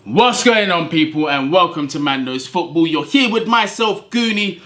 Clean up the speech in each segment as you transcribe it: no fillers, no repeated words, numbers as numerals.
What's going on, people, and welcome to Man Knows Football. You're here with myself, Guni.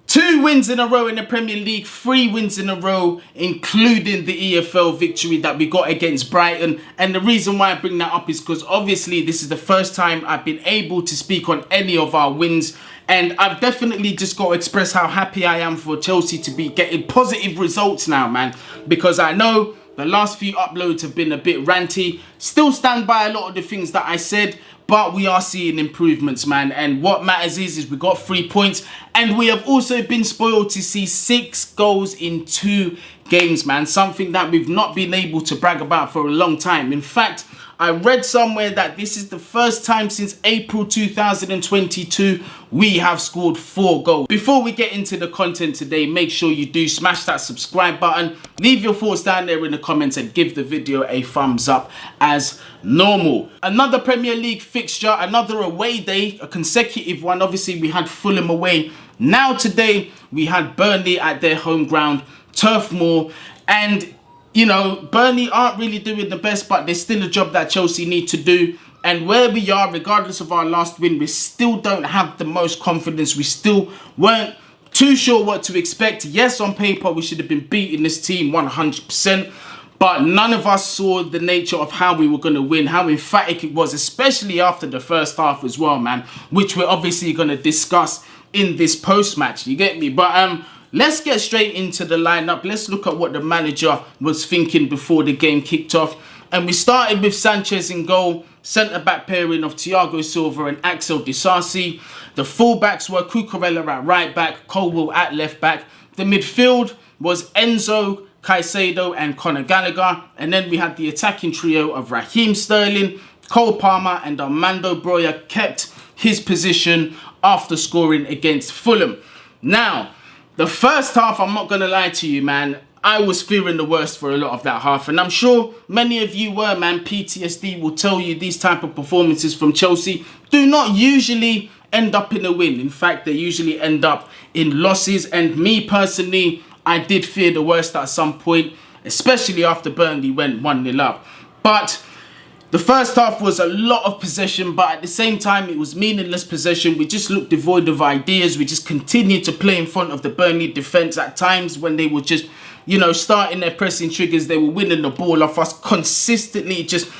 2 wins in a row in the Premier League, 3 wins in a row, including the EFL victory that we got against Brighton. And the reason why I bring that up is because obviously this is the first time I've been able to speak on any of our wins. And I've definitely just got to express how happy I am for Chelsea to be getting positive results now, man. Because I know the last few uploads have been a bit ranty. Still stand by a lot of the things that I said, but we are seeing improvements, man. And what matters is we got 3 points. And we have also been spoiled to see 6 goals in 2 games, man. Something that we've not been able to brag about for a long time. In fact, I read somewhere that this is the first time since April 2022 we have scored 4 goals. Before we get into the content today, make sure you do smash that subscribe button. Leave your thoughts down there in the comments and give the video a thumbs up as normal. Another Premier League fixture, another away day, a consecutive one. Obviously, we had Fulham away. Now today, we had Burnley at their home ground, Turf Moor. And you know, Burnley aren't really doing the best, but there's still a job that Chelsea need to do. And where we are, regardless of our last win, we still don't have the most confidence. We still weren't too sure what to expect. Yes, on paper, we should have been beating this team 100%. But none of us saw the nature of how we were going to win, how emphatic it was, especially after the first half as well, man. Which we're obviously going to discuss in this post-match, you get me? But let's get straight into the lineup. Let's look at what the manager was thinking before the game kicked off. And we started with Sanchez in goal, centre-back pairing of Thiago Silva and Axel Disasi. The full-backs were Cucurella at right-back, Colwill at left-back. The midfield was Enzo, Caicedo and Conor Gallagher. And then we had the attacking trio of Raheem Sterling, Cole Palmer and Armando Broja kept his position after scoring against Fulham. Now, the first half, I'm not going to lie to you, man, I was fearing the worst for a lot of that half. And I'm sure many of you were, man. PTSD will tell you these type of performances from Chelsea do not usually end up in a win. In fact, they usually end up in losses. And me personally, I did fear the worst at some point, especially after Burnley went 1-0 up. But the first half was a lot of possession, but at the same time, it was meaningless possession. We just looked devoid of ideas. We just continued to play in front of the Burnley defence at times when they were just, you know, starting their pressing triggers. They were winning the ball off us consistently, just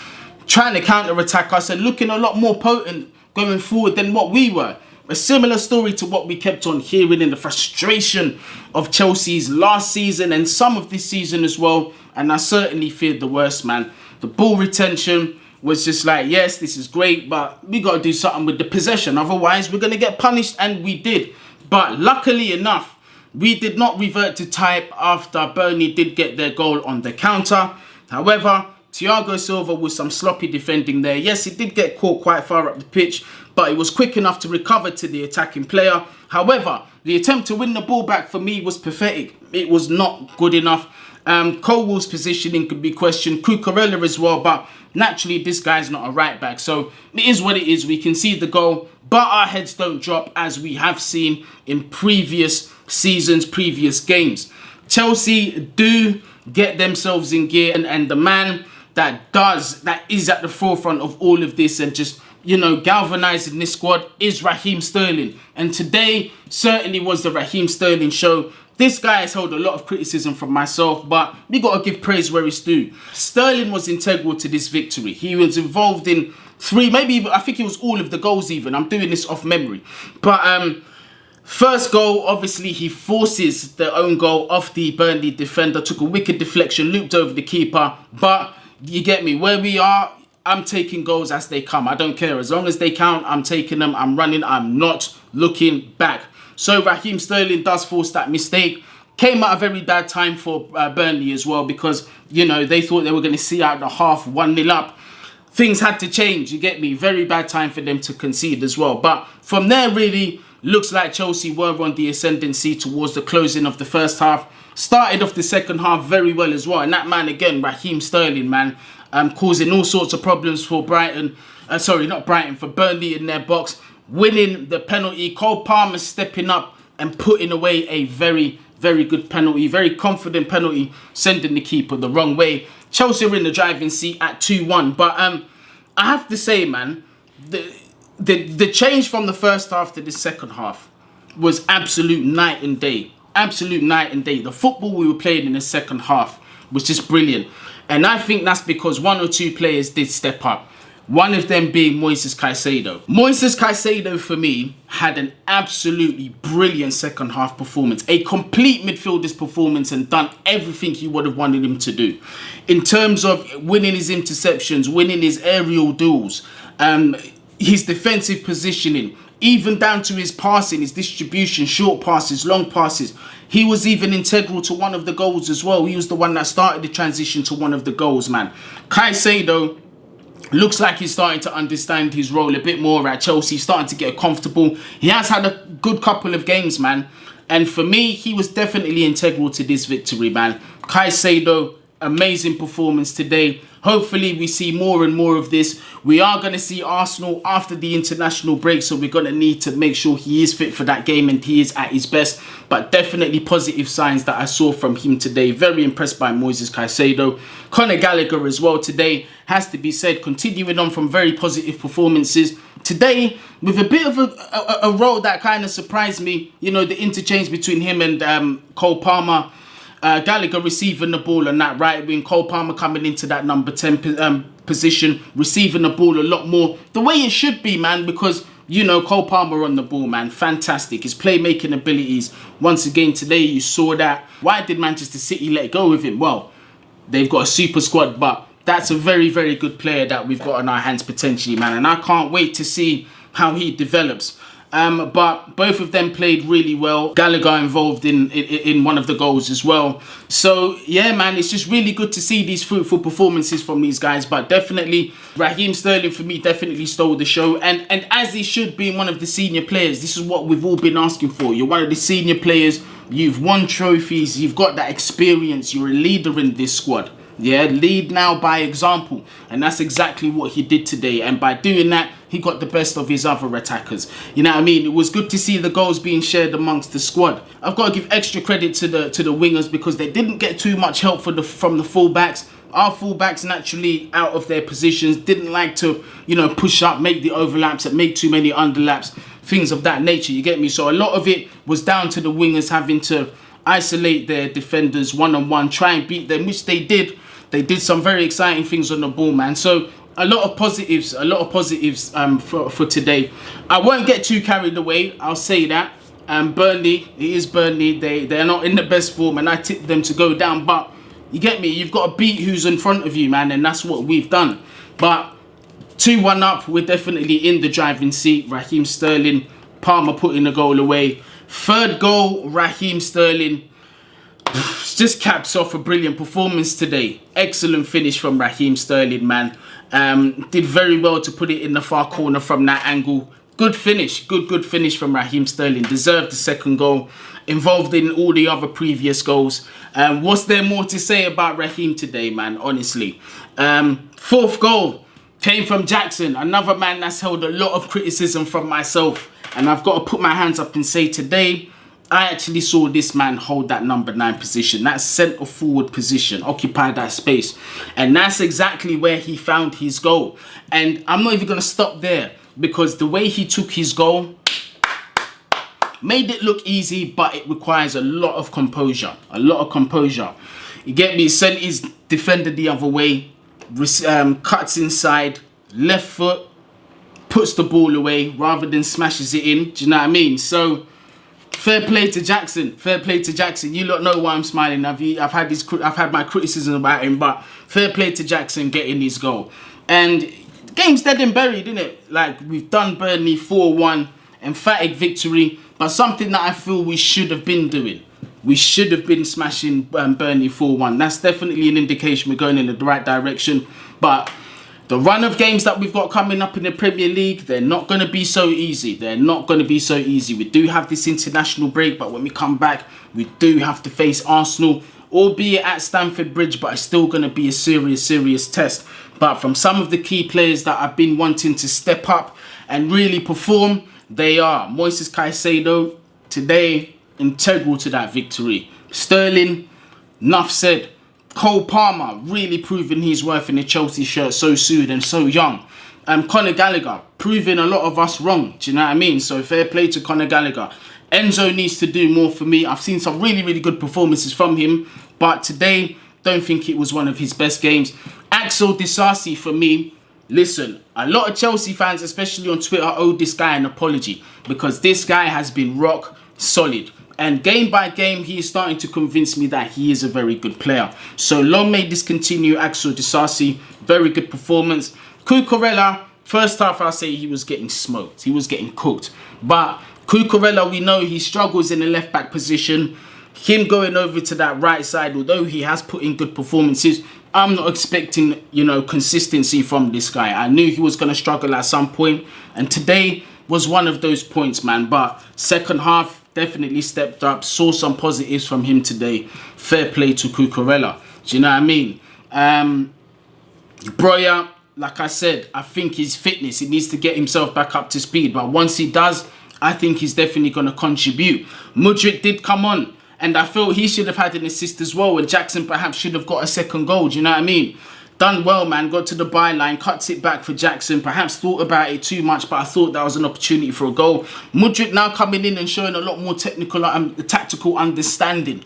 trying to counter-attack us and looking a lot more potent going forward than what we were. A similar story to what we kept on hearing in the frustration of Chelsea's last season and some of this season as well. And I certainly feared the worst, man. The ball retention was just like, yes, this is great, but we got to do something with the possession. Otherwise, we're going to get punished, and we did. But luckily enough, we did not revert to type after Burnley did get their goal on the counter. However, Thiago Silva with some sloppy defending there. Yes, he did get caught quite far up the pitch, but he was quick enough to recover to the attacking player. However, the attempt to win the ball back for me was pathetic. It was not good enough. Colwill's positioning could be questioned, Cucurella as well, but naturally this guy's not a right back, so it is what it is. We concede the goal, but our heads don't drop as we have seen in previous seasons, previous games. Chelsea do get themselves in gear, and the man that is at the forefront of all of this and just, you know, galvanizing this squad is Raheem Sterling. And today certainly was the Raheem Sterling show. This guy has held a lot of criticism from myself, but we got to give praise where it's due. Sterling was integral to this victory. He was involved in 3, maybe even, I think it was all of the goals even. I'm doing this off memory. But first goal, obviously he forces the own goal off the Burnley defender, took a wicked deflection, looped over the keeper. But you get me, where we are, I'm taking goals as they come. I don't care. As long as they count, I'm taking them. I'm running. I'm not looking back. So Raheem Sterling does force that mistake. Came at a very bad time for Burnley as well because, you know, they thought they were going to see out the half 1-0 up. Things had to change, you get me. Very bad time for them to concede as well. But from there, really, looks like Chelsea were on the ascendancy towards the closing of the first half. Started off the second half very well as well. And that man, again, Raheem Sterling, man, causing all sorts of problems for Brighton. For Burnley in their box. Winning the penalty. Cole Palmer stepping up and putting away a very, very good penalty. Very confident penalty, sending the keeper the wrong way. Chelsea are in the driving seat at 2-1. But I have to say, man, the change from the first half to the second half was absolute night and day. Absolute night and day. The football we were playing in the second half was just brilliant. And I think that's because one or two players did step up. One of them being Moises Caicedo. Moises Caicedo, for me, had an absolutely brilliant second half performance. A complete midfielder's performance, and done everything you would have wanted him to do. In terms of winning his interceptions, winning his aerial duels, his defensive positioning, even down to his passing, his distribution, short passes, long passes. He was even integral to one of the goals as well. He was the one that started the transition to one of the goals, man. Caicedo looks like he's starting to understand his role a bit more at Chelsea, starting to get comfortable. He has had a good couple of games, man. And for me, he was definitely integral to this victory, man. Caicedo, amazing performance today. Hopefully, we see more and more of this. We are going to see Arsenal after the international break, so we're going to need to make sure he is fit for that game and he is at his best. But definitely positive signs that I saw from him today. Very impressed by Moises Caicedo. Conor Gallagher as well today, has to be said, continuing on from very positive performances. Today, with a bit of a role that kind of surprised me, you know, the interchange between him and Cole Palmer. Gallagher receiving the ball on that right wing, Cole Palmer coming into that number 10 position, receiving the ball a lot more. The way it should be, man, because, you know, Cole Palmer on the ball, man, fantastic. His playmaking abilities, once again today, you saw that. Why did Manchester City let go of him? Well, they've got a super squad, but that's a very, very good player that we've got on our hands potentially, man. And I can't wait to see how he develops. But both of them played really well. Gallagher involved in one of the goals as well. So, yeah, man, it's just really good to see these fruitful performances from these guys. But definitely, Raheem Sterling, for me, definitely stole the show. And as he should be one of the senior players, this is what we've all been asking for. You're one of the senior players. You've won trophies. You've got that experience. You're a leader in this squad. Yeah, lead now by example. And that's exactly what he did today. And by doing that, he got the best of his other attackers. You know what I mean? It was good to see the goals being shared amongst the squad. I've got to give extra credit to the wingers because they didn't get too much help from the fullbacks. Our fullbacks naturally out of their positions, didn't like to, you know, push up, make the overlaps, and make too many underlaps, things of that nature, you get me? So a lot of it was down to the wingers having to isolate their defenders one-on-one, try and beat them, which they did. They did some very exciting things on the ball, man. So a lot of positives for today. I won't get too carried away, I'll say that. Burnley, it is Burnley. They're not in the best form, and I tipped them to go down. But you get me? You've got to beat who's in front of you, man, and that's what we've done. But 2-1 up, we're definitely in the driving seat. Raheem Sterling, Palmer putting the goal away. Third goal, Raheem Sterling. Just caps off a brilliant performance today. Excellent finish from Raheem Sterling, man. Did very well to put it in the far corner from that angle. Good finish. Good finish from Raheem Sterling. Deserved the second goal. Involved in all the other previous goals. What's there more to say about Raheem today, man? Honestly. Fourth goal came from Jackson. Another man that's held a lot of criticism from myself. And I've got to put my hands up and say today, I actually saw this man hold that number 9 position, that centre forward position, occupy that space. And that's exactly where he found his goal. And I'm not even going to stop there because the way he took his goal made it look easy, but it requires a lot of composure. A lot of composure. You get me? Sent his defender the other way, cuts inside, left foot, puts the ball away rather than smashes it in. Do you know what I mean? So fair play to Jackson. Fair play to Jackson. You lot know why I'm smiling. I've had my criticism about him, but fair play to Jackson getting his goal. And the game's dead and buried, isn't it? Like, we've done Burnley 4-1, emphatic victory, but something that I feel we should have been doing. We should have been smashing Burnley 4-1. That's definitely an indication we're going in the right direction. But the run of games that we've got coming up in the Premier League, they're not going to be so easy. They're not going to be so easy. We do have this international break, but when we come back, we do have to face Arsenal, albeit at Stamford Bridge, but it's still going to be a serious test. But from some of the key players that I've been wanting to step up and really perform, they are Moises Caicedo, today, integral to that victory. Sterling, enough said. Cole Palmer really proving his worth in the Chelsea shirt so soon and so young. Conor Gallagher, proving a lot of us wrong. Do you know what I mean? So fair play to Conor Gallagher. Enzo needs to do more for me. I've seen some really, really good performances from him, but today, don't think it was one of his best games. Axel Disasi for me. Listen, a lot of Chelsea fans, especially on Twitter, owe this guy an apology because this guy has been rock solid. And game by game, he is starting to convince me that he is a very good player. So long may this continue. Axel Disasi, very good performance. Cucurella, first half I'll say he was getting smoked. He was getting cooked. But Cucurella, we know he struggles in the left back position. Him going over to that right side, although he has put in good performances, I'm not expecting, you know, consistency from this guy. I knew he was going to struggle at some point, and today was one of those points, man. But second half, definitely stepped up, saw some positives from him today. Fair play to Cucurella. Do you know what I mean? Broya, like I said, I think his fitness, he needs to get himself back up to speed. But once he does, I think he's definitely going to contribute. Mudryk did come on, and I feel he should have had an assist as well, and Jackson perhaps should have got a second goal. Do you know what I mean? Done well, man. Got to the byline, cuts it back for Jackson. Perhaps thought about it too much, but I thought that was an opportunity for a goal. Mudryk now coming in and showing a lot more tactical understanding.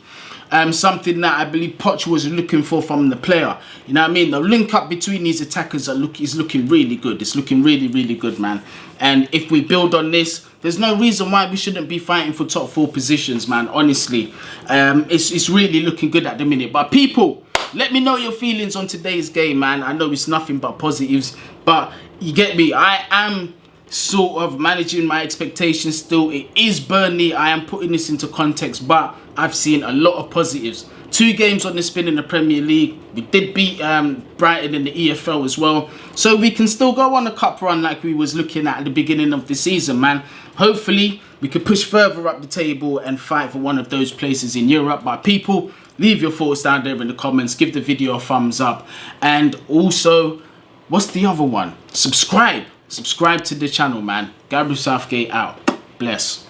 Something that I believe Poch was looking for from the player. You know what I mean? The link up between these attackers is looking really good. It's looking really, really good, man. And if we build on this, there's no reason why we shouldn't be fighting for top 4 positions, man. Honestly, it's really looking good at the minute. But people, let me know your feelings on today's game, man. I know it's nothing but positives, but you get me. I am sort of managing my expectations still. It is Burnley. I am putting this into context, but I've seen a lot of positives. 2 games on the spin in the Premier League. We did beat Brighton in the EFL as well. So we can still go on a cup run like we was looking at the beginning of the season, man. Hopefully, we could push further up the table and fight for one of those places in Europe. But people, leave your thoughts down there in the comments. Give the video a thumbs up. And also, what's the other one? Subscribe. Subscribe to the channel, man. Gabriel Southgate out. Bless.